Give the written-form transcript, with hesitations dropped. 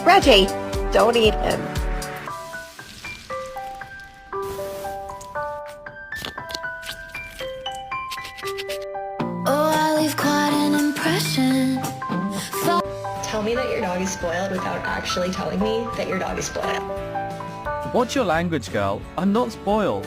Reggie, don't eat him. Oh, I leave quite an impression. Tell me that your dog is spoiled without actually telling me that your dog is spoiled. Watch your language, girl. I'm not spoiled.